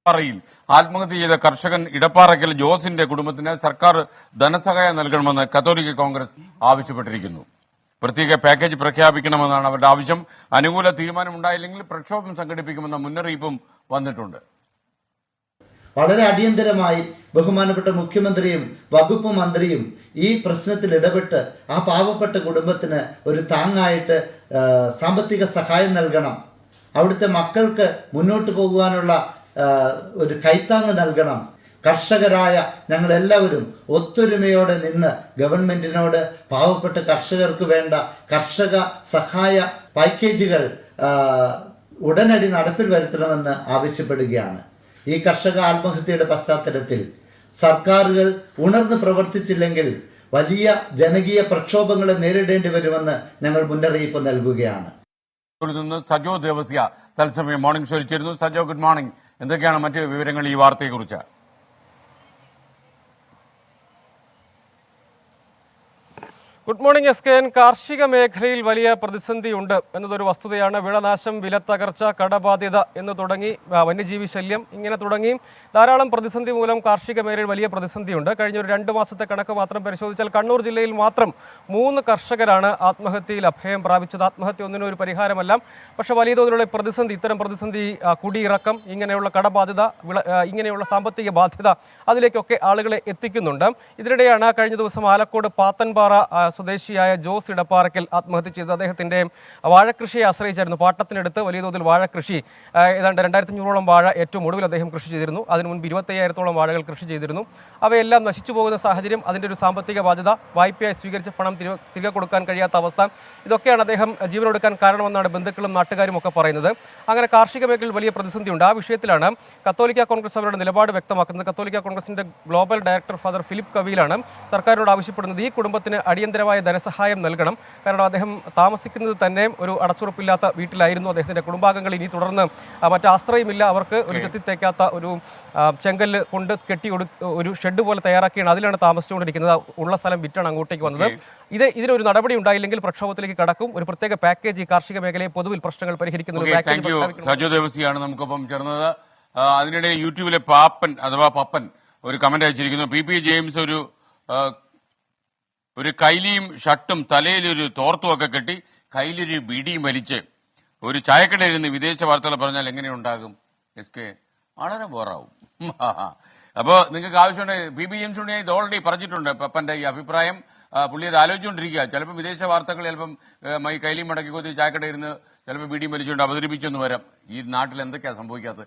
ഇടപ്പാറയിൽ ആത്മഹത്യ ചെയ്ത കർഷകൻ ഇടപ്പാറയ്ക്കൽ ജോസിന്റെ കുടുംബത്തിന് സർക്കാർ ധനസഹായം നൽകണമെന്ന് കത്തോലിക്ക കോൺഗ്രസ് ആവശ്യപ്പെട്ടിരിക്കുന്നു. പ്രത്യേക പാക്കേജ് പ്രഖ്യാപിക്കണമെന്നാണ് അവരുടെ ആവശ്യം. അനുകൂല തീരുമാനമുണ്ടായില്ലെങ്കിൽ പ്രക്ഷോഭം സംഘടിപ്പിക്കുമെന്ന മുന്നറിയിപ്പും വന്നിട്ടുണ്ട്. വളരെ അടിയന്തരമായി ബഹുമാനപ്പെട്ട മുഖ്യമന്ത്രിയും വകുപ്പ് മന്ത്രിയും ഈ പ്രശ്നത്തിൽ ഇടപെട്ട് ആ പാവപ്പെട്ട കുടുംബത്തിന് ഒരു താങ്ങായിട്ട് സാമ്പത്തിക സഹായം നൽകണം. അവിടുത്തെ മക്കൾക്ക് മുന്നോട്ട് പോകുവാനുള്ള ഒരു കൈത്താങ്ങ് നൽകണം. കർഷകരായ ഞങ്ങളെല്ലാവരും ഒത്തൊരുമയോടെ നിന്ന് ഗവൺമെന്റിനോട് പാവപ്പെട്ട കർഷകർക്ക് വേണ്ട കർഷക സഹായ പാക്കേജുകൾ ഉടനടി നടപ്പിൽ വരുത്തണമെന്ന് ആവശ്യപ്പെടുകയാണ്. ഈ കർഷക ആത്മഹത്യയുടെ പശ്ചാത്തലത്തിൽ സർക്കാരുകൾ ഉണർന്ന് പ്രവർത്തിച്ചില്ലെങ്കിൽ വലിയ ജനകീയ പ്രക്ഷോഭങ്ങളെ നേരിടേണ്ടി വരുമെന്ന് ഞങ്ങൾ മുന്നറിയിപ്പ് നൽകുകയാണ്. സജോ ദേവസ്യ തത്സമയം മോർണിംഗ് ഷോയിൽ ചേരുന്നു. Sajo, good morning. എന്തൊക്കെയാണ് മറ്റ് വിവരങ്ങൾ ഈ വാർത്തയെക്കുറിച്ച്? Good morning SKN. കാർഷിക മേഖലയിൽ വലിയ പ്രതിസന്ധിയുണ്ട് എന്നതൊരു വസ്തുതയാണ്. വിളനാശം, വിലത്തകർച്ച, കടബാധ്യത എന്ന് തുടങ്ങി വന്യജീവി ശല്യം ഇങ്ങനെ തുടങ്ങി ധാരാളം പ്രതിസന്ധി മൂലം കാർഷിക മേഖലയിൽ വലിയ പ്രതിസന്ധിയുണ്ട്. കഴിഞ്ഞ ഒരു 2 മാസത്തെ കണക്ക് മാത്രം പരിശോധിച്ചാൽ കണ്ണൂർ ജില്ലയിൽ മാത്രം 3 കർഷകരാണ് ആത്മഹത്യയിൽ അഭയം പ്രാപിച്ചത്. ആത്മഹത്യ ഒന്നിനും ഒരു പരിഹാരമല്ല. പക്ഷേ വലിയ തോതിലുള്ള പ്രതിസന്ധി, ഇത്തരം പ്രതിസന്ധി, കുടിയിറക്കം, ഇങ്ങനെയുള്ള കടബാധ്യത, ഇങ്ങനെയുള്ള സാമ്പത്തിക ബാധ്യത, അതിലേക്കൊക്കെ ആളുകളെ എത്തിക്കുന്നുണ്ട്. ഇതിനിടെയാണ് കഴിഞ്ഞ ദിവസം ആലക്കോട് പാത്തൻപാറ സ്വദേശിയായ ജോസ് ഇടപ്പാറയ്ക്കൽ ആത്മഹത്യ ചെയ്തത്. അദ്ദേഹത്തിന്റെ വാഴക്കൃഷിയെ ആശ്രയിച്ചായിരുന്നു. പാട്ടത്തിനെടുത്ത് വലിയ തോതിൽ വാഴക്കൃഷി, ഏതാണ്ട് 2500ഓളം വാഴ ഏറ്റവും ഒടുവിൽ അദ്ദേഹം കൃഷി ചെയ്തിരുന്നു. അതിനു മുൻപ് 25,000ഓളം വാഴകൾ കൃഷി ചെയ്തിരുന്നു. അവയെല്ലാം നശിച്ചു പോകുന്ന സാഹചര്യം, അതിൻ്റെ ഒരു സാമ്പത്തിക ബാധ്യത, വായ്പയായി സ്വീകരിച്ച പണം തിരികെ കൊടുക്കാൻ കഴിയാത്ത അവസ്ഥ, ഇതൊക്കെയാണ് അദ്ദേഹം ജീവനൊടുക്കാൻ കാരണമെന്നാണ് ബന്ധുക്കളും നാട്ടുകാരും ഒക്കെ പറയുന്നത്. അങ്ങനെ കാർഷിക മേഖലയിൽ വലിയ പ്രതിസന്ധിയുണ്ട്. ആ വിഷയത്തിലാണ് കത്തോലിക്ക കോൺഗ്രസ് അവരുടെ നിലപാട് വ്യക്തമാക്കുന്നത്. കത്തോലിക്ക കോൺഗ്രസിന്റെ ഗ്ലോബൽ ഡയറക്ടർ ഫാദർ ഫിലിപ്പ് കവീലാണ് സർക്കാരിനോട് ആവശ്യപ്പെടുന്നത് ഈ കുടുംബത്തിന് അടിയന്തരമായ ധനസഹായം നൽകണം. കാരണം അദ്ദേഹം താമസിക്കുന്നത് തന്നെ ഒരു അടച്ചുറപ്പില്ലാത്ത വീട്ടിലായിരുന്നു. അദ്ദേഹത്തിന്റെ കുടുംബാംഗങ്ങൾ ഇനി തുടർന്ന് മറ്റാശ്രയമില്ല. അവർക്ക് ഒരു ചെത്തിത്തേക്കാത്ത ഒരു ചെങ്കല്ല് കൊണ്ട് കെട്ടി ഒരു ഷെഡ് പോലെ തയ്യാറാക്കിയാണ് അതിലാണ് താമസിച്ചുകൊണ്ടിരിക്കുന്നത്. ഉള്ള സ്ഥലം വിറ്റാണ് അങ്ങോട്ടേക്ക് വന്നത്. ഇതിനൊരു നടപടി ഉണ്ടായില്ലെങ്കിൽ പ്രക്ഷോഭത്തിലേക്ക് കടക്കും. ഒരു പ്രത്യേക പാക്കേജ് ഈ കാർഷിക മേഖലയെ പൊതുവിൽ പ്രശ്നങ്ങൾ പരിഹരിക്കുന്നത്. സജോ ദേവസിയാണ് നമുക്കൊപ്പം ചേർന്നത്. അതിനിടെ യൂട്യൂബിലെ പാപ്പൻ അഥവാ പപ്പൻ ഒരു കമന്റ് അയച്ചിരിക്കുന്നു. PP ജെയിംസ് ഒരു കൈലിയും ഷർട്ടും തലയിലൊരു തോർത്തുമൊക്കെ കെട്ടി കയ്യിലൊരു ബീഡിയും വലിച്ച് ഒരു ചായക്കടയിൽ നിന്ന് വിദേശ വാർത്തകൾ പറഞ്ഞാൽ എങ്ങനെയുണ്ടാകും? വളരെ ബോറാവും. അപ്പോൾ നിങ്ങൾക്ക് ആവശ്യമുണ്ടെങ്കിൽ PP ജെയിംസ് ഇത് ഓൾറെഡി പറഞ്ഞിട്ടുണ്ട്. പപ്പന്റെ ഈ അഭിപ്രായം പുള്ളി അത് ആലോചിച്ചുകൊണ്ടിരിക്കുക. ചിലപ്പോൾ വിദേശ വാർത്തകൾ ചിലപ്പം ഈ കൈലിയും മടക്കി കൊത്തി ചായക്കടയിൽ നിന്ന് ചിലപ്പോൾ ബീഡിയും വലിച്ചുകൊണ്ട് അവതരിപ്പിച്ചെന്ന് വരാം. ഈ നാട്ടിൽ എന്തൊക്കെയാണ് സംഭവിക്കാത്തത്?